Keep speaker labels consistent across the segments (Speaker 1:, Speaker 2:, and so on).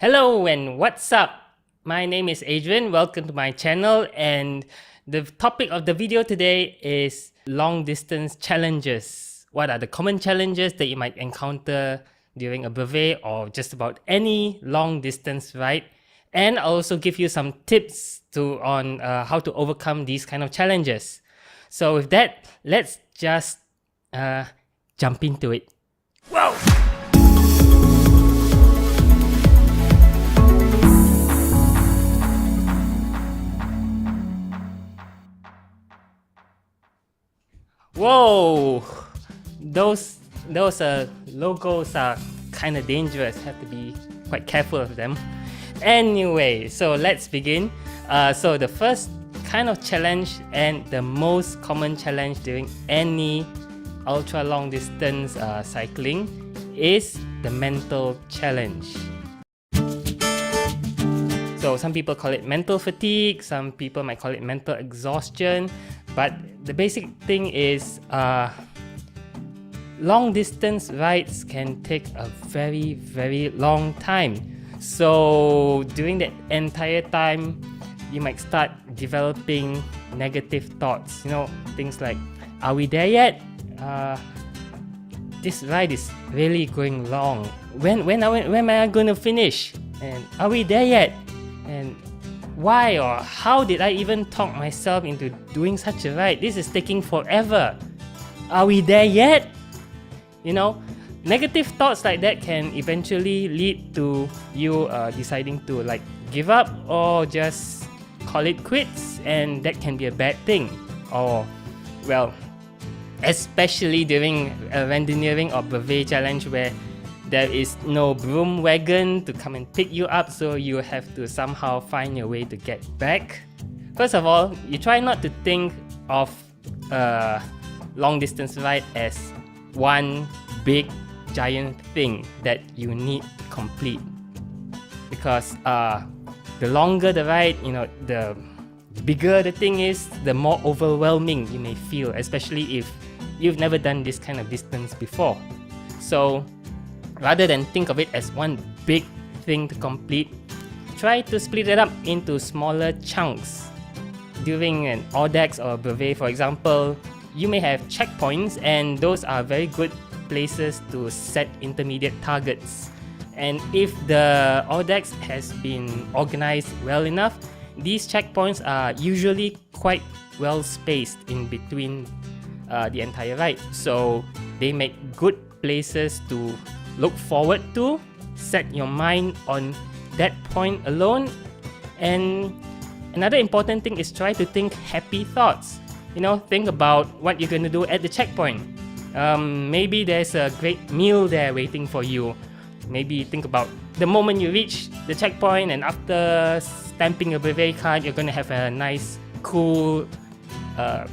Speaker 1: Hello and what's up? My name is Adrian. Welcome to my channel, and the topic of the video today is long distance challenges. What are the common challenges that you might encounter during a brevet or just about any long distance ride? And I'll also give you some tips on how to overcome these kind of challenges. So with that, let's just jump into it. Whoa! Whoa! Those logos are kind of dangerous. Have to be quite careful of them. Anyway, so let's begin. So the first kind of challenge and the most common challenge during any ultra long distance cycling is the mental challenge. So some people call it mental fatigue, some people might call it mental exhaustion, but the basic thing is long distance rides can take a very long time. So during that entire time, you might start developing negative thoughts, things like, are we there yet? This ride is really going long. When am I going to finish? And are we there yet? And why or how did I even talk myself into doing such a ride? This is taking forever. Are we there yet? Negative thoughts like that can eventually lead to you deciding to give up or just call it quits, and that can be a bad thing. Or, well, especially during a Randonneuring or brevet challenge where there is no broom wagon to come and pick you up, so you have to somehow find your way to get back. First of all, you try not to think of a long distance ride as one big giant thing that you need to complete, because the longer the ride, the bigger the thing is, the more overwhelming you may feel, especially if you've never done this kind of distance before. So rather than think of it as one big thing to complete, try to split it up into smaller chunks. During an audax or a brevet, for example, you may have checkpoints, and those are very good places to set intermediate targets. And if the audax has been organized well enough, these checkpoints are usually quite well spaced in between the entire ride. So they make good places to look forward to, set your mind on that point alone. And another important thing is try to think happy thoughts. Think about what you're going to do at the checkpoint. Maybe there's a great meal there waiting for you. Maybe think about the moment you reach the checkpoint, and after stamping your brevet card, you're going to have a nice cool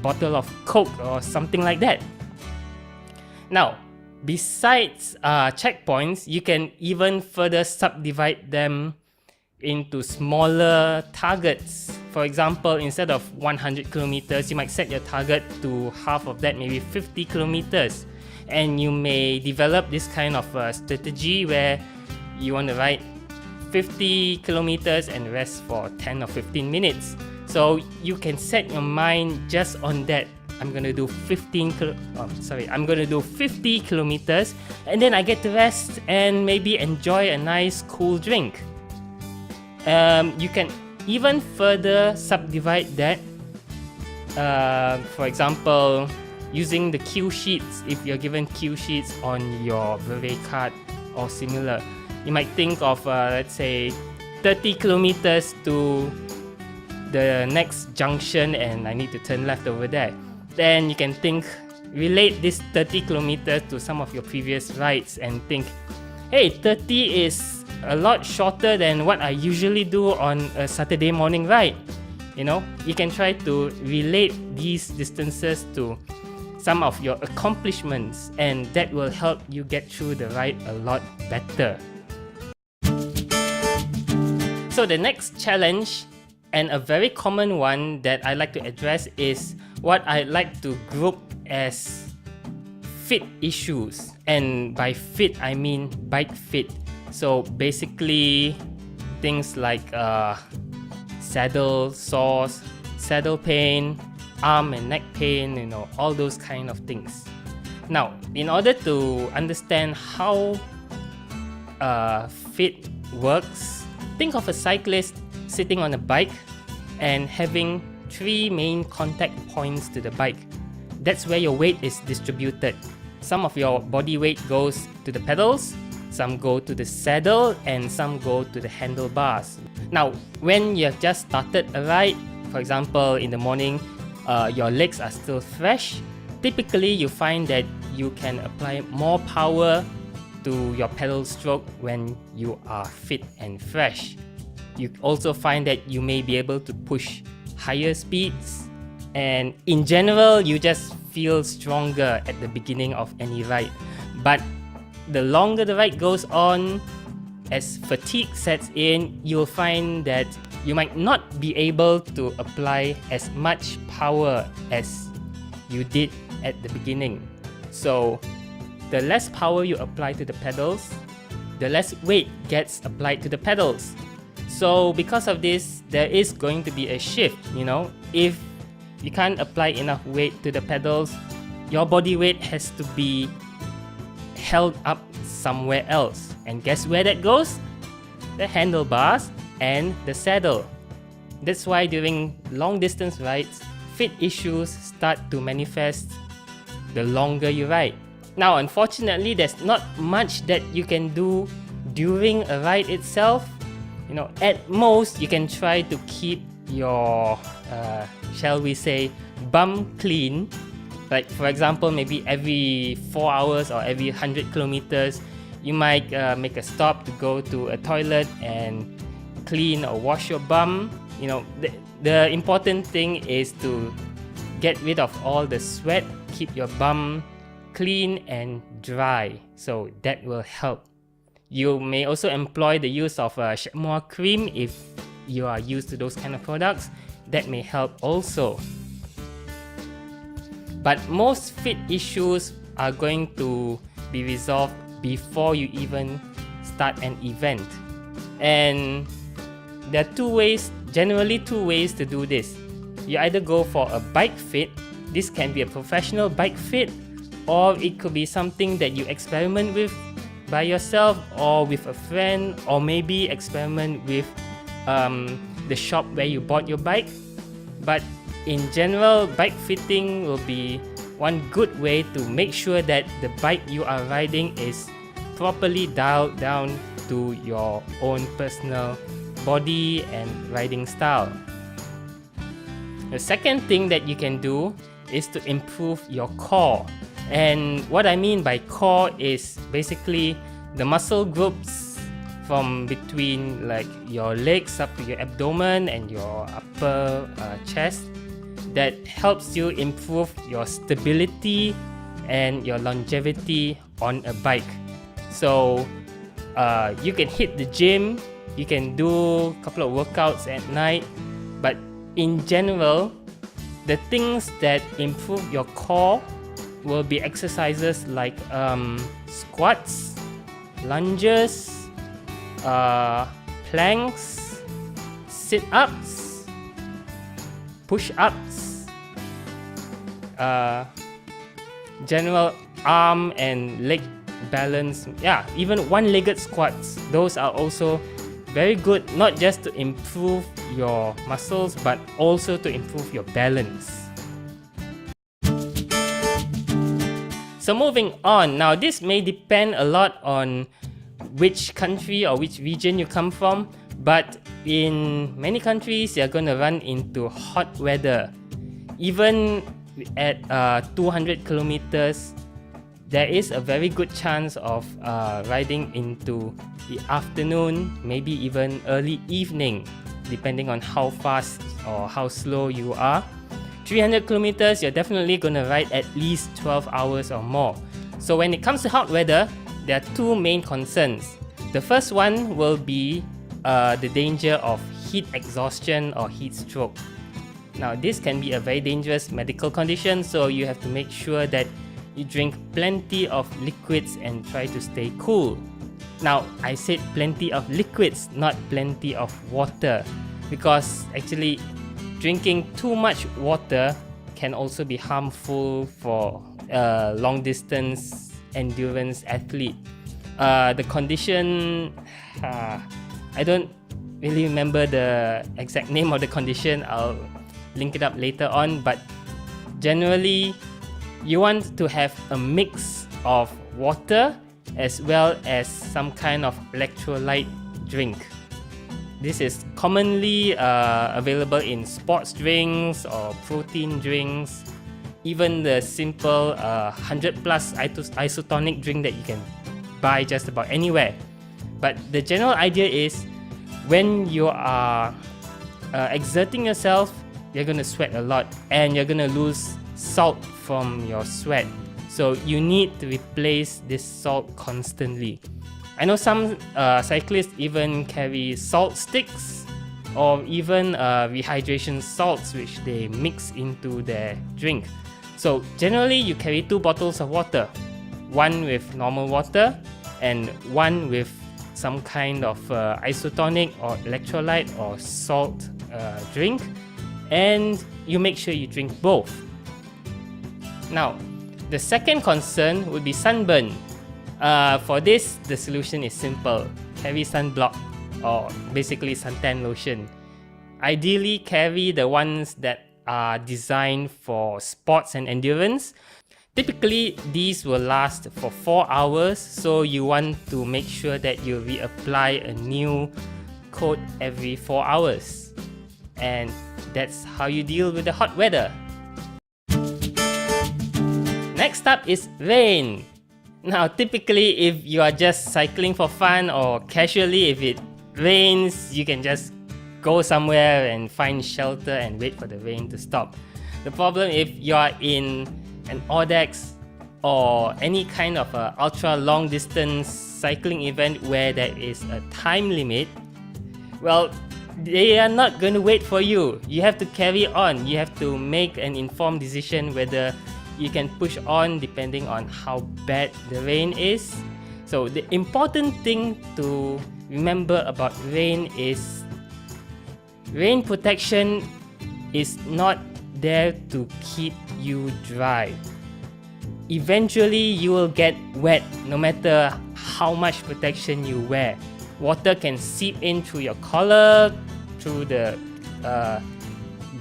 Speaker 1: bottle of Coke or something like that. Now, besides checkpoints, you can even further subdivide them into smaller targets. For example, instead of 100 kilometers, you might set your target to half of that, maybe 50 kilometers. And you may develop this kind of strategy where you want to ride 50 kilometers and rest for 10 or 15 minutes. So you can set your mind just on that. I'm going to do 50 kilometers, and then I get to rest and maybe enjoy a nice cool drink. You can even further subdivide that. For example, using the cue sheets. If you're given cue sheets on your brevet card or similar, you might think of let's say 30 kilometers to the next junction, and I need to turn left over there. Then you can relate this 30 kilometers to some of your previous rides and think, hey, 30 is a lot shorter than what I usually do on a Saturday morning ride. You can try to relate these distances to some of your accomplishments, and that will help you get through the ride a lot better. So the next challenge, and a very common one that I like to address, is what I like to group as fit issues. And by fit, I mean bike fit. So basically, things like saddle sores, saddle pain, arm and neck pain, all those kind of things. Now, in order to understand how fit works, think of a cyclist sitting on a bike and having 3 main contact points to the bike. That's where your weight is distributed. Some of your body weight goes to the pedals, some go to the saddle, and some go to the handlebars. Now, when you have just started a ride, for example, in the morning, your legs are still fresh, typically you find that you can apply more power to your pedal stroke when you are fit and fresh. You also find that you may be able to push higher speeds, and in general, you just feel stronger at the beginning of any ride. But the longer the ride goes on, as fatigue sets in, you'll find that you might not be able to apply as much power as you did at the beginning. So the less power you apply to the pedals, the less weight gets applied to the pedals. So because of this, there is going to be a shift. If you can't apply enough weight to the pedals, your body weight has to be held up somewhere else. And guess where that goes? The handlebars and the saddle. That's why during long distance rides, fit issues start to manifest the longer you ride. Now, unfortunately, there's not much that you can do during a ride itself. At most, you can try to keep your, shall we say, bum clean. Like, for example, maybe every 4 hours or every 100 kilometers, you might make a stop to go to a toilet and clean or wash your bum. The important thing is to get rid of all the sweat, keep your bum clean and dry. So that will help. You may also employ the use of chamois cream if you are used to those kind of products. That may help also. But most fit issues are going to be resolved before you even start an event. And there are generally two ways to do this. You either go for a bike fit. This can be a professional bike fit, or it could be something that you experiment with by yourself or with a friend, or maybe experiment with the shop where you bought your bike. But in general, bike fitting will be one good way to make sure that the bike you are riding is properly dialed down to your own personal body and riding style. The second thing that you can do is to improve your core. And what I mean by core is basically the muscle groups from between like your legs up to your abdomen and your upper chest that helps you improve your stability and your longevity on a bike. So you can hit the gym, you can do a couple of workouts at night, but in general, the things that improve your core will be exercises like squats, lunges, planks, sit-ups, push-ups, general arm and leg balance, even one-legged squats. Those are also very good, not just to improve your muscles but also to improve your balance. So moving on, now this may depend a lot on which country or which region you come from, but in many countries you're going to run into hot weather. Even at 200 kilometers, there is a very good chance of riding into the afternoon, maybe even early evening, depending on how fast or how slow you are. 300 kilometers, you're definitely going to ride at least 12 hours or more. So when it comes to hot weather, there are two main concerns. The first one will be the danger of heat exhaustion or heat stroke. Now this can be a very dangerous medical condition, so you have to make sure that you drink plenty of liquids and try to stay cool. Now, I said plenty of liquids, not plenty of water, because actually drinking too much water can also be harmful for long distance endurance athlete. The condition, I don't really remember the exact name of the condition. I'll link it up later on, but generally you want to have a mix of water as well as some kind of electrolyte drink. This is commonly available in sports drinks or protein drinks, even the simple 100 plus isotonic drink that you can buy just about anywhere. But the general idea is when you are exerting yourself, you're gonna sweat a lot and you're gonna lose salt from your sweat. So you need to replace this salt constantly. I know some cyclists even carry salt sticks or even rehydration salts which they mix into their drink. So generally you carry 2 bottles of water, one with normal water and one with some kind of isotonic or electrolyte or salt drink, and you make sure you drink both. Now, the second concern would be sunburn. For this, the solution is simple. Carry sunblock or basically suntan lotion. Ideally, carry the ones that are designed for sports and endurance. Typically, these will last for 4 hours, so you want to make sure that you reapply a new coat every 4 hours. And that's how you deal with the hot weather. Next up is rain. Now, typically, if you are just cycling for fun or casually, if it rains, you can just go somewhere and find shelter and wait for the rain to stop. The problem if you are in an audax or any kind of ultra long distance cycling event where there is a time limit, well, they are not going to wait for you. You have to carry on. You have to make an informed decision whether you can push on depending on how bad the rain is. So the important thing to remember about rain is rain protection is not there to keep you dry. Eventually you will get wet no matter how much protection you wear. Water can seep in through your collar, through the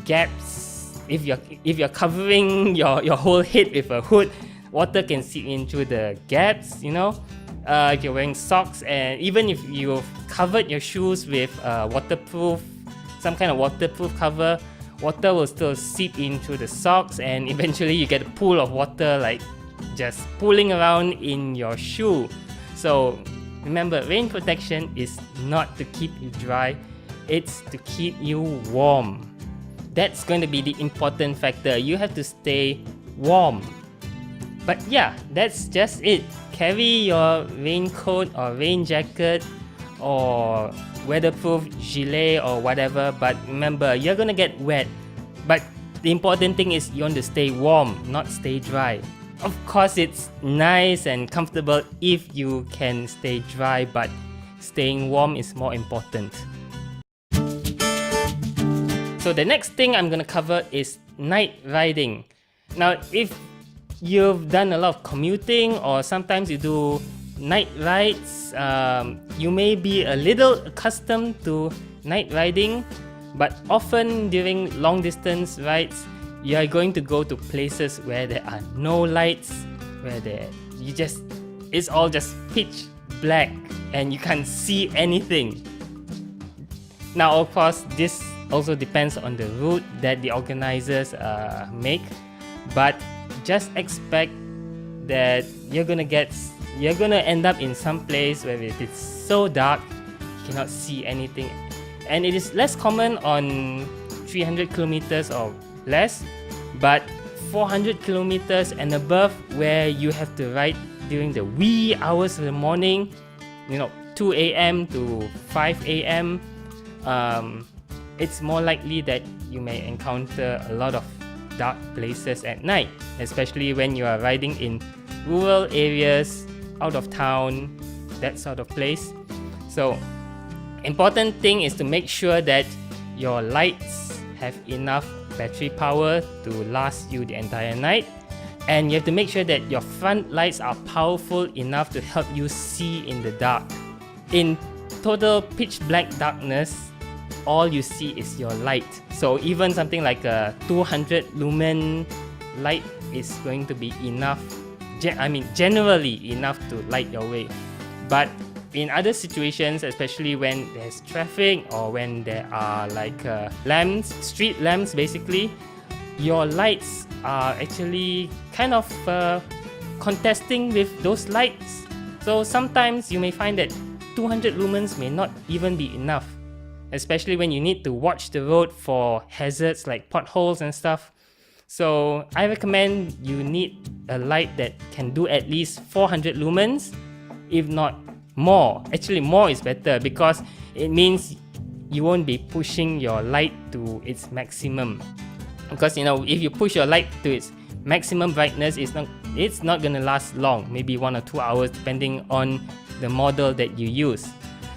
Speaker 1: gaps. If you're covering your whole head with a hood, water can seep in through the gaps, you know. If you're wearing socks, and even if you've covered your shoes with some kind of waterproof cover, water will still seep in through the socks, and eventually you get a pool of water like just pooling around in your shoe. So remember, rain protection is not to keep you dry, it's to keep you warm. That's going to be the important factor. You have to stay warm. But yeah, that's just it. Carry your raincoat or rain jacket or weatherproof gilet or whatever, but remember, you're gonna get wet. But the important thing is you want to stay warm, not stay dry. Of course, it's nice and comfortable if you can stay dry, but staying warm is more important. So the next thing I'm gonna cover is night riding. Now, if you've done a lot of commuting or sometimes you do night rides, you may be a little accustomed to night riding, but often during long distance rides, you are going to go to places where there are no lights, where it's all just pitch black and you can't see anything. Now, of course, this also depends on the route that the organizers make, but just expect that you're gonna end up in some place where it is so dark you cannot see anything, and it is less common on 300 kilometers or less, but 400 kilometers and above, where you have to ride during the wee hours of the morning, 2 a.m. to 5 a.m. It's more likely that you may encounter a lot of dark places at night, especially when you are riding in rural areas, out of town, that sort of place. So important thing is to make sure that your lights have enough battery power to last you the entire night, and you have to make sure that your front lights are powerful enough to help you see in the dark. In total pitch black darkness, all you see is your light. So even something like a 200 lumen light is going to be enough, generally enough to light your way. But in other situations, especially when there's traffic or when there are like lamps, street lamps basically, your lights are actually kind of contesting with those lights. So sometimes you may find that 200 lumens may not even be enough, especially when you need to watch the road for hazards like potholes and stuff. So I recommend you need a light that can do at least 400 lumens, if not more. Actually, more is better because it means you won't be pushing your light to its maximum. Because if you push your light to its maximum brightness, it's not gonna last long, maybe 1 or 2 hours depending on the model that you use.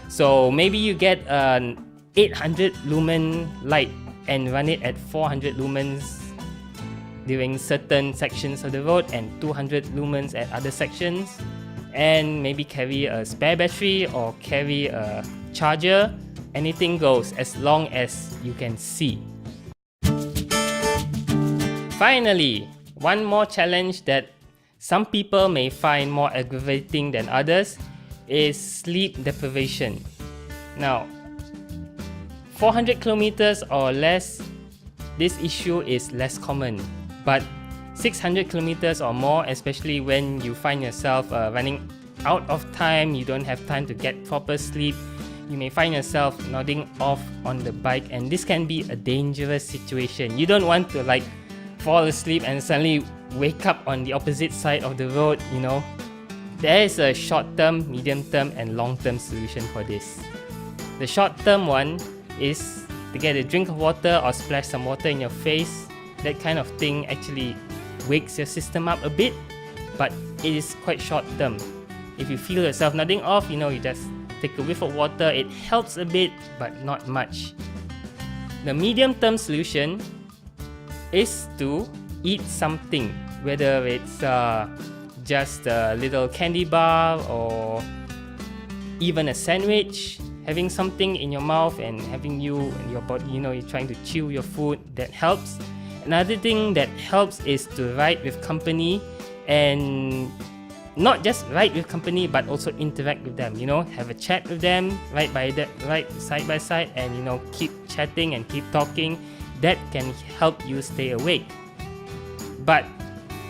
Speaker 1: So maybe you get an 800 lumen light and run it at 400 lumens during certain sections of the road and 200 lumens at other sections, and maybe carry a spare battery or carry a charger. Anything goes as long as you can see. Finally, one more challenge that some people may find more aggravating than others is sleep deprivation. Now, 400 kilometers or less, this issue is less common. But 600 kilometers or more, especially when you find yourself running out of time, you don't have time to get proper sleep, you may find yourself nodding off on the bike, and this can be a dangerous situation. You don't want to fall asleep and suddenly wake up on the opposite side of the road, There is a short-term, medium-term and long-term solution for this. The short-term one is to get a drink of water or splash some water in your face. That kind of thing actually wakes your system up a bit, but it is quite short-term. If you feel yourself nodding off, you just take a whiff of water. It helps a bit, but not much. The medium-term solution is to eat something, whether it's just a little candy bar or even a sandwich. Having something in your mouth and having your body, you're trying to chew your food, that helps. Another thing that helps is to ride with company, and not just ride with company but also interact with them, have a chat with them, ride side by side, and keep chatting and keep talking. That can help you stay awake. But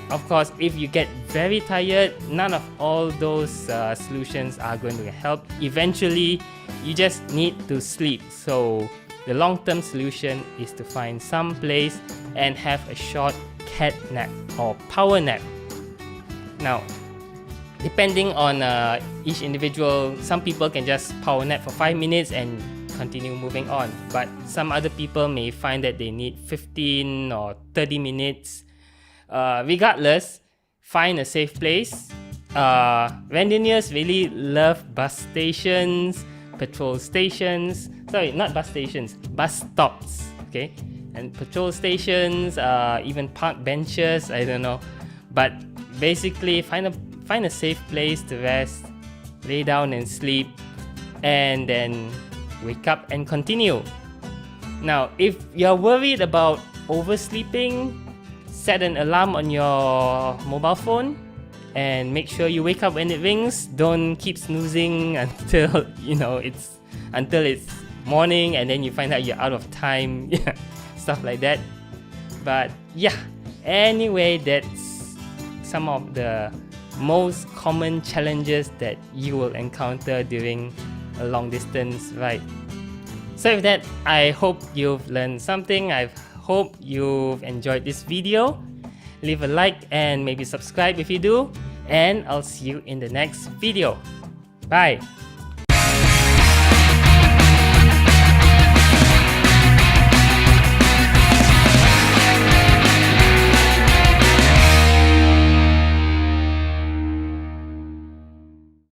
Speaker 1: of course, if you get very tired, none of all those solutions are going to help. Eventually, you just need to sleep. So the long-term solution is to find some place and have a short cat nap or power nap. Now, depending on each individual, some people can just power nap for 5 minutes and continue moving on. But some other people may find that they need 15 or 30 minutes. Regardless, find a safe place. Randonneurs really love bus stations, petrol stations. Sorry, not bus stations, bus stops. Okay, and petrol stations, even park benches. I don't know, but basically find a safe place to rest, lay down and sleep, and then wake up and continue. Now, if you're worried about oversleeping, set an alarm on your mobile phone and make sure you wake up when it rings. Don't keep snoozing until it's morning and then you find out you're out of time. Stuff like that. But yeah, anyway, that's some of the most common challenges that you will encounter during a long distance ride. So with that, I hope you've learned something. I hope you've enjoyed this video. Leave a like and maybe subscribe if you do, and I'll see you in the next video. Bye!